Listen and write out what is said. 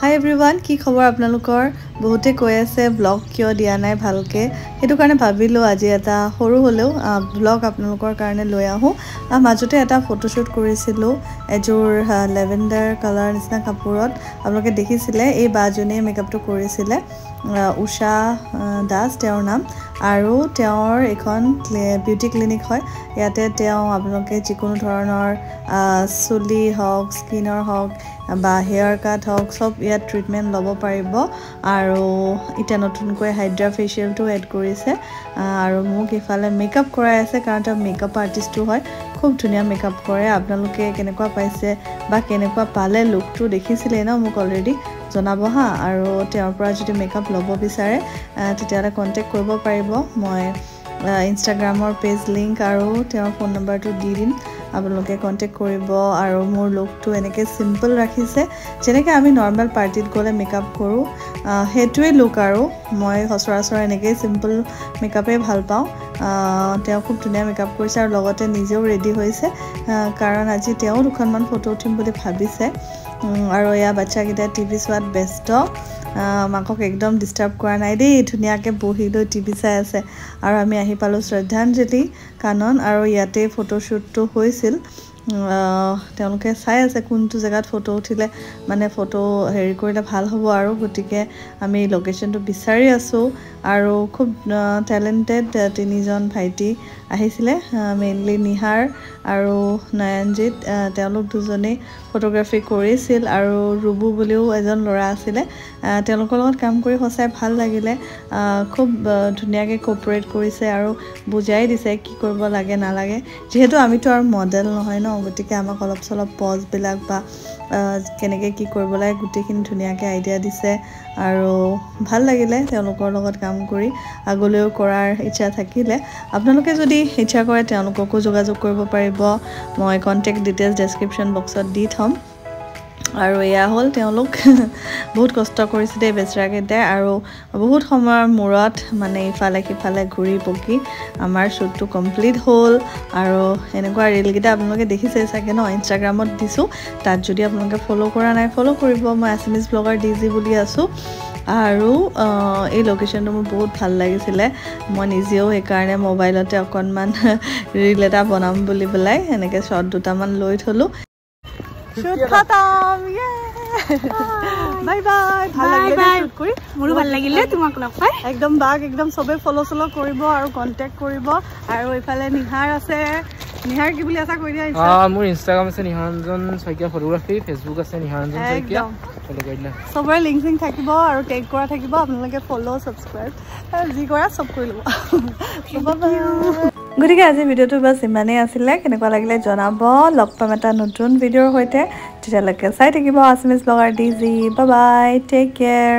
Hi everyone, কি খবৰ আপোনালোকৰ বহুতে কৈ আছে ব্লগ কিয় দিয়া নাই ভালকে হেতু কাৰণে ভাবিলো আজি এটা সৰু হলেও ব্লগ আপোনালোকৰ কাৰণে লৈ আহো মাজতে এটা ফটোশুট কৰিছিলো এজোৰ লেভেন্ডাৰ কালাৰ নিচিনা কাপোৰত আপোনালোকে দেখিছিলে এই বাজনীয়ে মেকআপটো কৰিছিলে উষা দাস তেওঁৰ নাম আৰু তেওঁৰ এখন বিউটি ক্লিনিক হয় ইয়াতে তেওঁ আপোনালোকে যিকোনো ধৰণৰ চুলি হক স্কিনৰ হক বা হেয়াৰ কাট হক সব ইয়াত ট্ৰিটমেন্ট লব পাৰিব আৰু ইটা নতুনকৈ হাইড্ৰা ফেশিয়ালটো এড কৰিছে আৰু মোক ইফালে মেকআপ কৰাই আছে কাৰণ তেওঁ মেকআপ আৰ্টিস্টটো হয় খুব ধুনিয়া মেকআপ কৰে আপোনালোকে কেনেকুৱা পাইছে বা কেনেকুৱা পালে লুকটো দেখিছিলে ন মোক অলৰেডি জনাব হা আৰু তেওঁৰ পৰা যদি মেকআপ লব বিচাৰে তেতিয়ালে কন্টাক্ট কৰিব পাৰিব মই ইনষ্টাগ্ৰামৰ পেজ লিংক আৰু তেওঁৰ ফোন নম্বৰটো দি দিম আপোনালোকে কন্টাক্ট কৰিব আৰু মোৰ লুকটো এনেকৈ সিম্পল ৰাখিছে যেনেকৈ আমি নৰ্মাল পাৰ্টিত গলে মেকআপ কৰো হেতুৱে লুক আৰু মই সচৰাচৰ এনেকৈ সিম্পল মেকআপে ভাল পাওঁ তেওঁ খুব ধুনিয়া মেকআপ কৰিছে আৰু লগতে নিজেও ৰেডি হৈছে কাৰণ আজি তেওঁ দুখনমান ফটো উঠিম বুলি ভাবিছে আৰু ইয়া বাচ্চাকেইটা টিভি চোৱাত ব্যস্ত মাকক একদম ডিস্টাৰ্ব কৰা নাই দেই ধুনিয়াকে বহি লৈ টিভি চাই আছে আৰু আমি আহি পালো শ্ৰদ্ধাঞ্জলি কানন আৰু ইয়াতে ফটোশুটটো হৈছিল তেওঁলোকে চাই আছে কোনটো জায়গাত ফটো উঠিলে মানে ফটো হেৰি কৰিলে ভাল হ'ব আৰু গটিকে আমি লোকেশনটো বিচাৰি আছো আৰু খুব ট্যালেন্টেড তিনিজন ভাইটি আহিছিলে মেইনলি নিহাৰ আৰু নয়নজিত তেওঁলোক দুজনে ফটোগ্ৰাফি কৰিছিল আৰু ৰুবু বুলিও এজন ল'ৰা আছিল তেওঁলোকৰ লগত কাম কৰি হসাই ভাল লাগিলে খুব ধুনিয়াকে কোঅপাৰেট কৰিছে আৰু বুজাই দিছে কি কৰিব লাগে না লাগে যেহেতু আমিতো আৰু মডেল নহয় ন গটিকে আমাক অলপ চলপ পজ বিলাক বা কেনেকৈ কি কৰিব লাগে গুটিখিনি ধুনিয়াকে আইডিয়া দিছে আৰু ভাল লাগিলে তেওঁলোকৰ লগত কাম কৰি আগলৈও কৰাৰ ইচ্ছা থাকিলে আপোনালোকে যদি ইচ্ছা কৰে তেওঁলোককো যোগাযোগ কৰিব পাৰিব মই কন্টাক্ট ডিটেইলছ ডেসক্ৰিপচন বক্সত দি থম আৰু ইয়া হল তেওঁলোক বহুত কষ্ট কৰিছে দে বেচৰাকেইটা আৰু বহুত সময়ৰ মূৰত মানে ইফালে কিফালে ঘূৰি পকি আমাৰ শ্বুটটো কমপ্লিট হল আৰু এনেকুৱা ৰীল কেইটা আপোনালোকে দেখিছে চাগে ন ইনষ্টাগ্ৰামত দিছো তাত যদি আপোনালোকে ফলো কৰা নাই ফলো কৰিব মই এছএমএছ ব্লগাৰ ডিজি বুলি আছো আৰু এই লোকেশনটো মোৰ বহুত ভাল লাগিছিলে মই নিজেও এই কাৰণে মোবাইলতে অকনমান ৰীল এটা বনাম বুলি বলাই এনেকৈ শট দুটামান লৈ থলো শুট খতম বাই বাই ভাল লাগিলে শুট কৰি মোৰো ভাল লাগিলে তোমাক লগ পাই একদম বাগ একদম সবে ফলো সলো কৰিব আৰু কন্টাক্ট কৰিব আৰু ইফালে নিহাৰ আছে নিহাৰ কি বুলি আশা কৰি দিয়া মোৰ ইনষ্টাগ্ৰাম আছে নিহাৰঞ্জন শইকীয়া ফটোগ্ৰাফি ফেসবুক আছে নিহাৰঞ্জন শইকীয়া ফলো কৰিলে সবৰে লিংক সিং থাকিব আৰু টেগ কৰা থাকিব আপোনালোকে ফলো সাবস্ক্ৰাইব যি কৰা সব কৰি লব গতিকে আজি ভিডিওটো বাস ইমানেই আছিলে কেনেকুৱা লাগিলে জনাব লগ পাম এটা নতুন ভিডিওৰ সৈতে তেতিয়ালৈকে চাই থাকিব এছএমএছ ব্লগাৰ ডিজি বাই বাই টেক কেয়াৰ